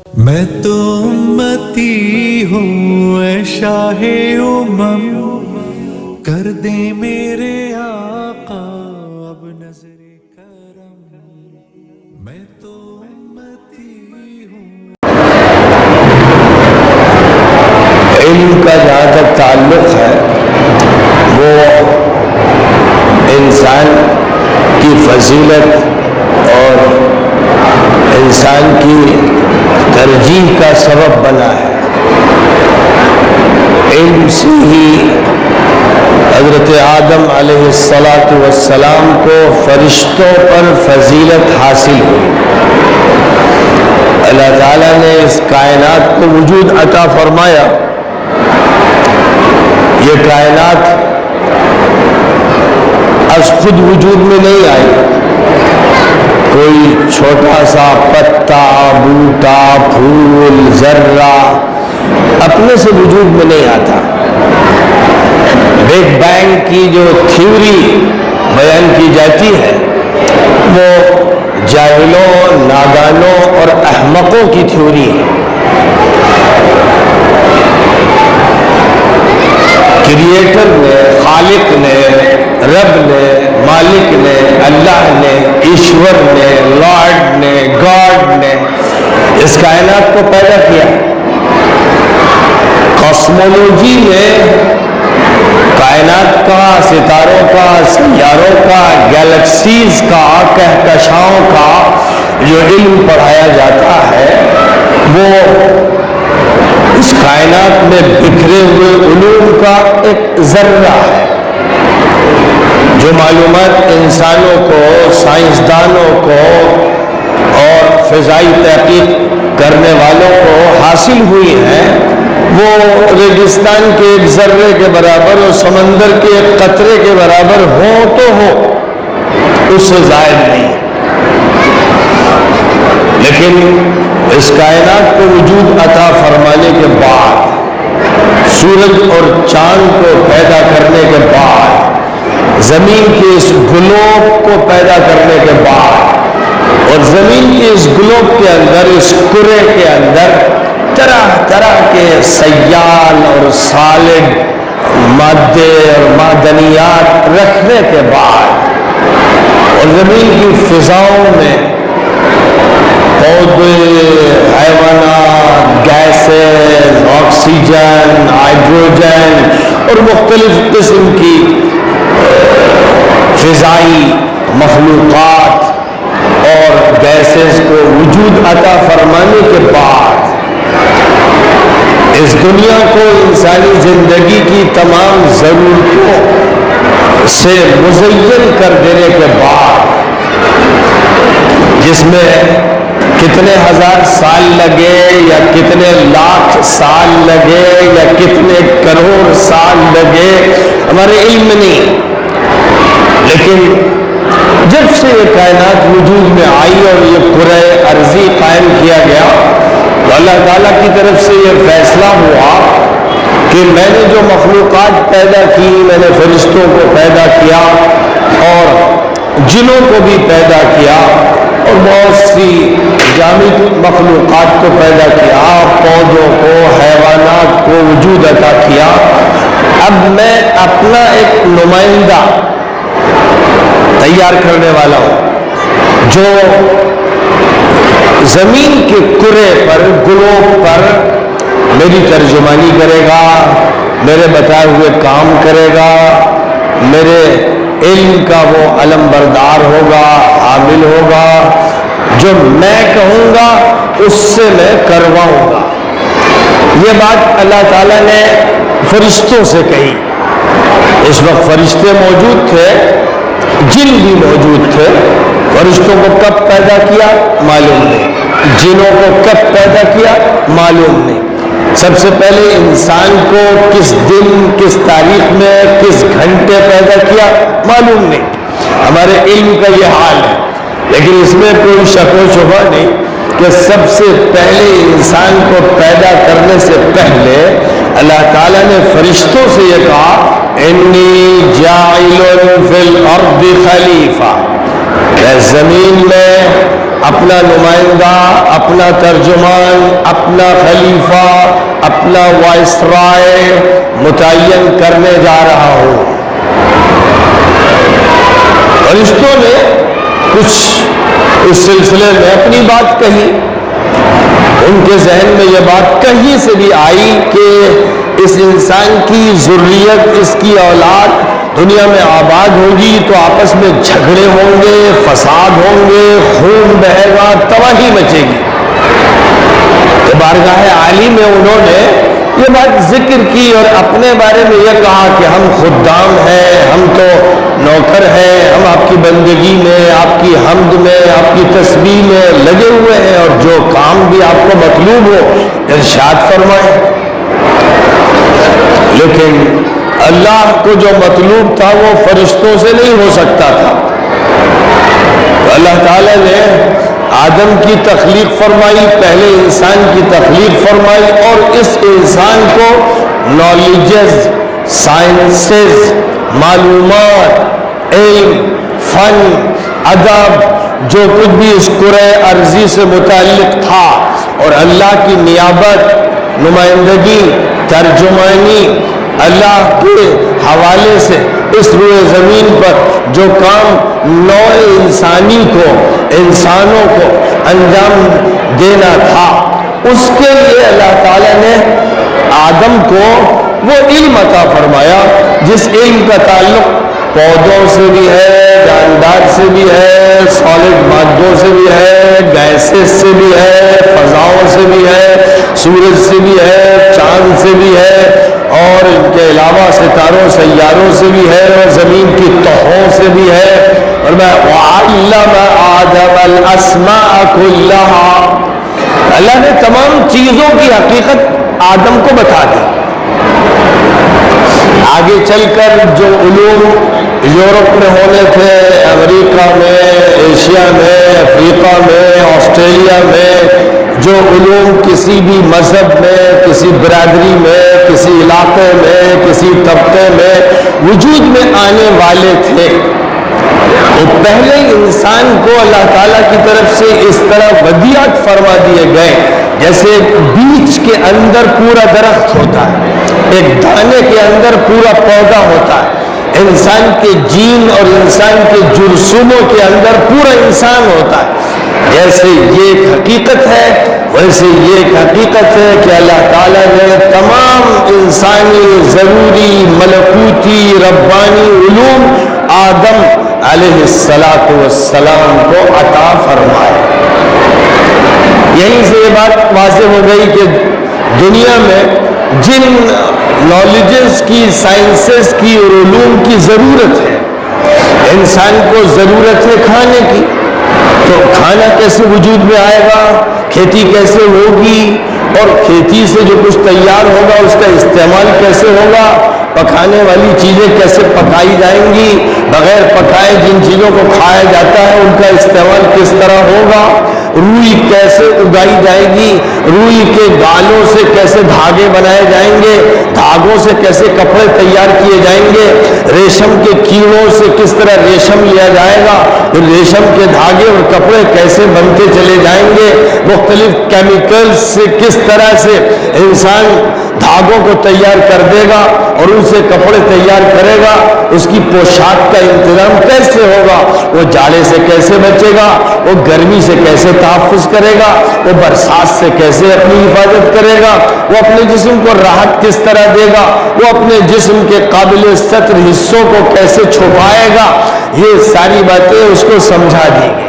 میں تو امتی ہوں اے شاہ امم، کر دے میرے آقا اب نظر کرم، میں تو امتی ہوں۔ علم کا جہاں تک تعلق ہے وہ انسان کی فضیلت اور انسان کی ترجیح کا سبب بنا ہے۔ علم سے ہی حضرت آدم علیہ السلام کو فرشتوں پر فضیلت حاصل ہوئی۔ اللہ تعالیٰ نے اس کائنات کو وجود عطا فرمایا۔ یہ کائنات از خود وجود میں نہیں آئی، کوئی چھوٹا سا پتا، بوٹا، پھول، ذرہ اپنے سے وجود میں نہیں آتا۔ بگ بینگ کی جو تھیوری بیان کی جاتی ہے وہ جاہلوں، نادانوں اور احمقوں کی تھیوری ہے۔ کریٹر نے، خالق نے، رب نے، مالک نے، اللہ نے، ایشور نے، لارڈ نے، گاڈ نے اس کائنات کو پیدا کیا۔ کاسمولوجی نے کائنات کا، ستاروں کا، سیاروں کا، گیلیکسیز کا، کہکشاؤں کا جو علم پڑھایا جاتا ہے وہ اس کائنات میں بکھرے ہوئے علوم کا ایک ذرہ ہے۔ جو معلومات انسانوں کو، سائنسدانوں کو اور فضائی تحقیق کرنے والوں کو حاصل ہوئی ہیں وہ ریگستان کے ایک ذرے کے برابر اور سمندر کے ایک قطرے کے برابر ہو تو ہو، اس سے زائد نہیں۔ لیکن اس کائنات کو وجود عطا فرمانے کے بعد، سورج اور چاند کو پیدا کرنے کے بعد، زمین کے اس گلوب کو پیدا کرنے کے بعد اور زمین کے اس گلوب کے اندر، اس کرے کے اندر طرح طرح کے سیال اور سالڈ مادے اور معدنیات رکھنے کے بعد اور زمین کی فضاؤں میں پودے، حیوانات، گیسز، آکسیجن، ہائیڈروجن اور مختلف قسم کی فضائی مخلوقات اور گیسز کو وجود عطا فرمانے کے بعد، اس دنیا کو انسانی زندگی کی تمام ضرورتوں سے مزین کر دینے کے بعد، جس میں کتنے ہزار سال لگے یا کتنے لاکھ سال لگے یا کتنے کروڑ سال لگے ہمارے علم میں نہیں، لیکن جب سے یہ کائنات وجود میں آئی اور یہ کرۂ ارضی قائم کیا گیا تو اللہ تعالیٰ کی طرف سے یہ فیصلہ ہوا کہ میں نے جو مخلوقات پیدا کی، میں نے فرشتوں کو پیدا کیا اور جنوں کو بھی پیدا کیا اور بہت سی جامد مخلوقات کو پیدا کیا، پودوں کو، حیوانات کو وجود عطا کیا۔ اب میں اپنا ایک نمائندہ تیار کرنے والا ہوں جو زمین کے کرے پر، گلوب پر میری ترجمانی کرے گا، میرے بتائے ہوئے کام کرے گا، میرے علم کا وہ علم بردار ہوگا، حامل ہوگا، جو میں کہوں گا اس سے میں کرواؤں گا۔ یہ بات اللہ تعالیٰ نے فرشتوں سے کہی۔ اس وقت فرشتے موجود تھے، جن بھی موجود تھے۔ فرشتوں کو کب پیدا کیا معلوم نہیں، جنوں کو کب پیدا کیا معلوم نہیں۔ سب سے پہلے انسان کو کس دن، کس تاریخ میں، کس گھنٹے پیدا کیا معلوم نہیں۔ ہمارے علم کا یہ حال ہے، لیکن اس میں کوئی شک و شبہ نہیں کہ سب سے پہلے انسان کو پیدا کرنے سے پہلے اللہ تعالیٰ نے فرشتوں سے یہ کہا انی جاعل فی الارض خلیفہ، میں زمین میں اپنا نمائندہ، اپنا ترجمان، اپنا خلیفہ، اپنا وائسرائے متعین کرنے جا رہا ہوں۔ فرشتوں نے کچھ اس سلسلے میں اپنی بات کہی، ان کے ذہن میں یہ بات کہیں سے بھی آئی کہ اس انسان کی ذریت، اس کی اولاد دنیا میں آباد ہوگی تو آپس میں جھگڑے ہوں گے، فساد ہوں گے، خون بہے گا، تباہی مچے گی۔ تو بارگاہ عالی میں انہوں نے یہ بات ذکر کی اور اپنے بارے میں یہ کہا کہ ہم خدام ہیں، ہم تو نوکر ہیں، ہم آپ کی بندگی میں، آپ کی حمد میں، آپ کی تسبیح میں لگے ہوئے ہیں، اور جو کام بھی آپ کو مطلوب ہو ارشاد فرمائیں۔ لیکن اللہ کو جو مطلوب تھا وہ فرشتوں سے نہیں ہو سکتا تھا۔ تو اللہ تعالیٰ نے آدم کی تخلیق فرمائی، پہلے انسان کی تخلیق فرمائی، اور اس انسان کو نالجز، سائنسز، معلومات، علم، فن، ادب، جو کچھ بھی اس کرۂ ارضی سے متعلق تھا، اور اللہ کی نیابت، نمائندگی، ترجمانی، اللہ کے حوالے سے اس روئے زمین پر جو کام نوع انسانی کو، انسانوں کو انجام دینا تھا، اس کے لیے اللہ تعالیٰ نے آدم کو وہ علم عطا فرمایا جس علم کا تعلق پودوں سے بھی ہے، جاندار سے بھی ہے، سالڈ مادوں سے بھی ہے، گیسز سے بھی ہے، فضاؤں سے بھی ہے، سورج سے بھی ہے، چاند سے بھی ہے، اور ان کے علاوہ ستاروں، سیاروں سے بھی ہے، اور زمین کی تہوں سے بھی ہے۔ اور میں وَعَلَّمَ آدَمَ الْأَسْمَاءَ كُلَّهَا، اللہ نے تمام چیزوں کی حقیقت آدم کو بتا دی۔ آگے چل کر جو علوم یورپ میں ہونے تھے، امریکہ میں، ایشیا میں، افریقہ میں، آسٹریلیا میں، جو علوم کسی بھی مذہب میں، کسی برادری میں، کسی علاقے میں، کسی طبقے میں وجود میں آنے والے تھے، تو پہلے انسان کو اللہ تعالیٰ کی طرف سے اس طرح ودیعت فرما دیے گئے جیسے بیج کے اندر پورا درخت ہوتا ہے، ایک دانے کے اندر پورا پودا ہوتا ہے، انسان کے جین اور انسان کے جرثوموں کے اندر پورا انسان ہوتا ہے۔ جیسے یہ ایک حقیقت ہے، ویسے یہ ایک حقیقت ہے کہ اللہ تعالیٰ نے تمام انسانی ضروری ملکوتی ربانی علوم آدم علیہ السلام کو عطا فرمائے۔ یہیں سے یہ بات واضح ہو گئی کہ دنیا میں جن نالجز کی، سائنسز کی اور علوم کی ضرورت ہے، انسان کو ضرورت ہے کھانے کی، تو کھانا کیسے وجود میں آئے گا، کھیتی کیسے ہوگی، اور کھیتی سے جو کچھ تیار ہوگا اس کا استعمال کیسے ہوگا، پکانے والی چیزیں کیسے پکائی جائیں گی، بغیر پکائے جن چیزوں کو کھایا جاتا ہے ان کا استعمال کس طرح ہوگا، روئی کیسے اگائی جائے گی، روئی کے گالوں سے کیسے دھاگے بنائے جائیں گے، دھاگوں سے کیسے کپڑے تیار کیے جائیں گے، ریشم کے کیڑوں سے کس طرح ریشم لیا جائے گا، ریشم کے دھاگے اور کپڑے کیسے بنتے چلے جائیں گے، مختلف کیمیکلز سے کس طرح سے انسان دھاگوں کو تیار کر دے گا اور ان سے کپڑے تیار کرے گا، اس کی پوشاک کا انتظام کیسے ہوگا، وہ جاڑے سے کیسے بچے گا، وہ گرمی سے کیسے تحفظ کرے گا، وہ برسات سے کیسے اپنی حفاظت کرے گا، وہ اپنے جسم کو راحت کس طرح دے گا، وہ اپنے جسم کے قابل ستر حصوں کو کیسے چھپائے گا، یہ ساری باتیں اس کو سمجھا دی گئی۔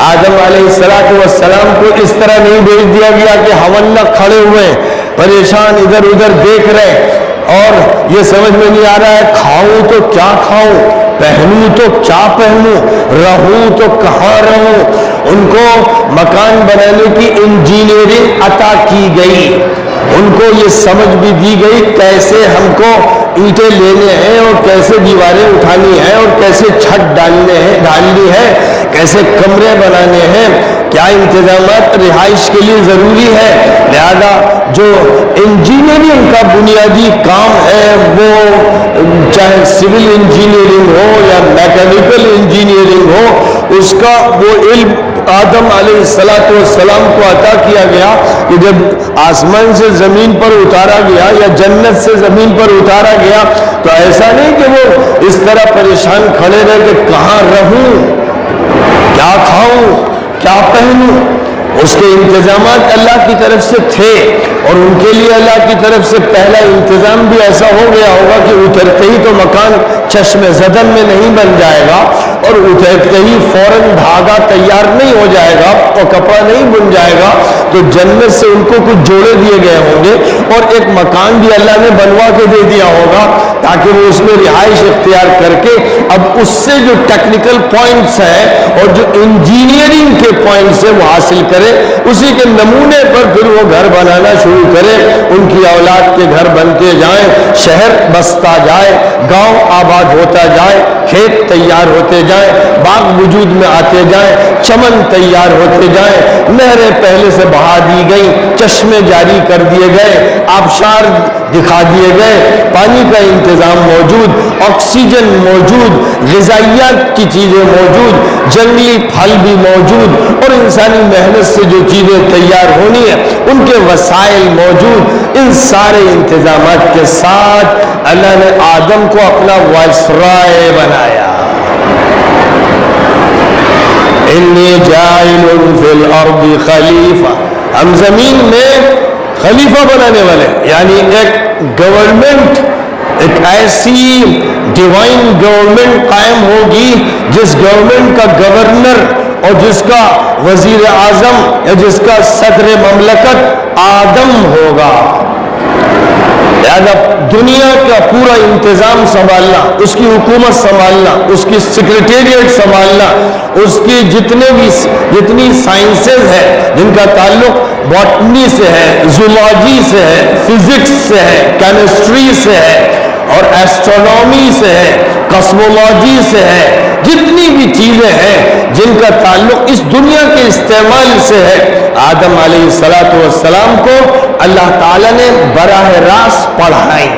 آدم علیہ السلام کو اس طرح نہیں بھیج دیا گیا کہ حوالہ کھڑے ہوئے پریشان ادھر ادھر دیکھ رہے اور یہ سمجھ میں نہیں آ رہا ہے کھاؤں تو کیا کھاؤں، پہنوں تو کیا پہنوں، رہوں تو کہاں رہوں۔ ان کو مکان بنانے کی انجینئرنگ عطا کی گئی، ان کو یہ سمجھ بھی دی گئی کیسے ہم کو اینٹیں لینے ہیں اور کیسے دیواریں اٹھانی ہیں اور کیسے چھت ڈالنی ہے، کیسے کمرے بنانے ہیں کیا انتظامات رہائش کے لیے ضروری ہے. لہذا جو انجینئرنگ کا بنیادی کام ہے وہ چاہے سول انجینئرنگ ہو یا میکینیکل انجینئرنگ ہو، اس کا وہ علم آدم علیہ السلام کو عطا کیا گیا کہ جب آسمان سے زمین پر اتارا گیا یا جنت سے زمین پر اتارا گیا تو ایسا نہیں کہ وہ اس طرح پریشان کھڑے رہے کہ کہاں رہوں، کیا کھاؤں، کیا پہنوں. اس کے انتظامات اللہ کی طرف سے تھے، اور ان کے لیے اللہ کی طرف سے پہلا انتظام بھی ایسا ہو گیا ہوگا کہ اترتے ہی تو مکان چشم زدن میں نہیں بن جائے گا، اور اترتے ہی فوراً دھاگا تیار نہیں ہو جائے گا اور کپڑا نہیں بن جائے گا. تو جنت سے ان کو کچھ جوڑے دیے گئے ہوں گے، اور ایک مکان بھی اللہ نے بنوا کے دے دیا ہوگا تاکہ وہ اس میں رہائش اختیار کر کے اب اس سے جو ٹیکنیکل پوائنٹس ہیں اور جو انجینئرنگ کے پوائنٹس ہیں وہ حاصل کرے، اسی کے نمونے پر پھر وہ گھر بنانا شروع کرے. ان کی اولاد کے گھر بنتے جائیں، شہر بستا جائے، گاؤں آباد ہوتا جائے، کھیت تیار ہوتے جائیں، باغ وجود میں آتے جائیں، چمن تیار ہوتے جائیں، نہریں پہلے سے بہا دی گئی، چشمے جاری کر دیے گئے، آبشار دکھا دیے گئے، پانی کا انتظام موجود، آکسیجن موجود، غذائیات کی چیزیں موجود، جنگلی پھل بھی موجود، اور انسانی محنت سے جو چیزیں تیار ہونی ہیں ان کے وسائل موجود. ان سارے انتظامات کے ساتھ اللہ نے آدم کو اپنا وائسرائے بنایا. انی جاعل فی الارض خلیفہ، ہم زمین میں خلیفہ بنانے والے، یعنی ایک گورنمنٹ، ایک ایسی ڈیوائن گورنمنٹ قائم ہوگی جس گورنمنٹ کا گورنر اور جس کا وزیر اعظم یا جس کا صدر مملکت آدم ہوگا. لہذا دنیا کا پورا انتظام سنبھالنا، اس کی حکومت سنبھالنا، اس کی سیکریٹریٹ سنبھالنا، اس کی جتنی سائنسز ہیں جن کا تعلق باٹنی سے ہے، زولوجی سے ہے، فزکس سے ہے، کیمسٹری سے ہے، اور ایسٹرونومی سے ہے، کاسمولوجی سے ہے، جتنی بھی چیزیں ہیں جن کا تعلق اس دنیا کے استعمال سے ہے، آدم علیہ السلام کو اللہ تعالیٰ نے براہ راست پڑھائی.